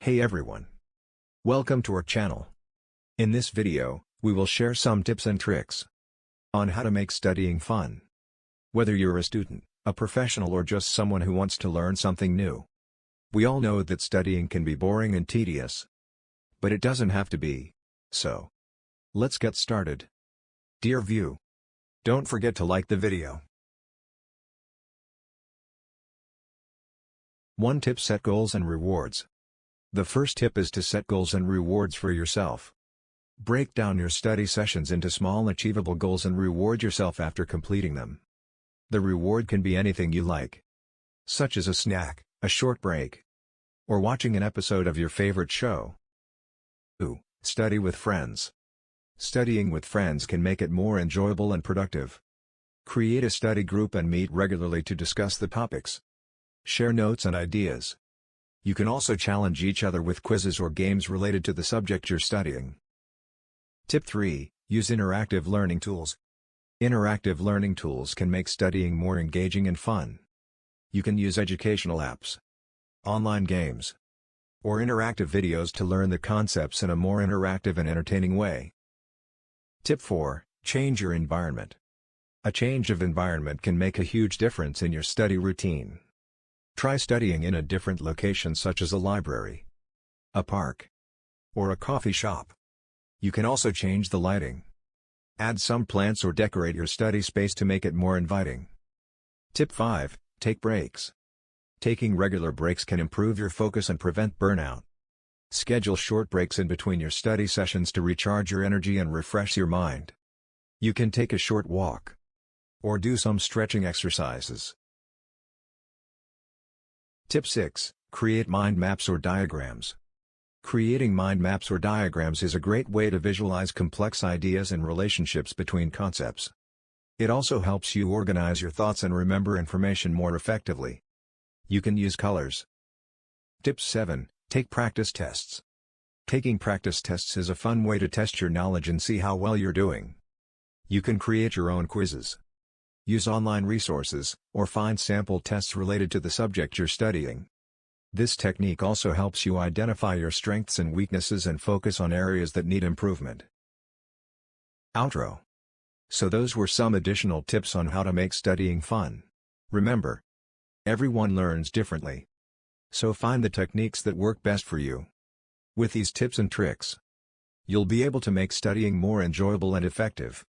Hey everyone! Welcome to our channel. In this video, we will share some tips and tricks on how to make studying fun. Whether you're a student, a professional or just someone who wants to learn something new. We all know that studying can be boring and tedious. But it doesn't have to be. So, let's get started. Dear viewer, don't forget to like the video. 1 tip: set goals and rewards. The first tip is to set goals and rewards for yourself. Break down your study sessions into small achievable goals and reward yourself after completing them. The reward can be anything you like, such as a snack, a short break, or watching an episode of your favorite show. 2. Study with friends. Studying with friends can make it more enjoyable and productive. Create a study group and meet regularly to discuss the topics. Share notes and ideas. You can also challenge each other with quizzes or games related to the subject you're studying. Tip 3. Use interactive learning tools. Interactive learning tools can make studying more engaging and fun. You can use educational apps, online games, or interactive videos to learn the concepts in a more interactive and entertaining way. Tip 4. Change your environment. A change of environment can make a huge difference in your study routine. Try studying in a different location such as a library, a park, or a coffee shop. You can also change the lighting. Add some plants or decorate your study space to make it more inviting. Tip 5. Take breaks. Taking regular breaks can improve your focus and prevent burnout. Schedule short breaks in between your study sessions to recharge your energy and refresh your mind. You can take a short walk, or do some stretching exercises. Tip 6. Create mind maps or diagrams. Creating mind maps or diagrams is a great way to visualize complex ideas and relationships between concepts. It also helps you organize your thoughts and remember information more effectively. You can use colors. Tip 7. Take practice tests. Taking practice tests is a fun way to test your knowledge and see how well you're doing. You can create your own quizzes, use online resources, or find sample tests related to the subject you're studying. This technique also helps you identify your strengths and weaknesses and focus on areas that need improvement. Outro. So those were some additional tips on how to make studying fun. Remember, everyone learns differently. So find the techniques that work best for you. With these tips and tricks, you'll be able to make studying more enjoyable and effective.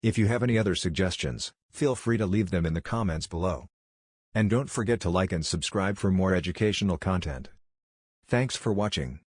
If you have any other suggestions, feel free to leave them in the comments below. And don't forget to like and subscribe for more educational content. Thanks for watching.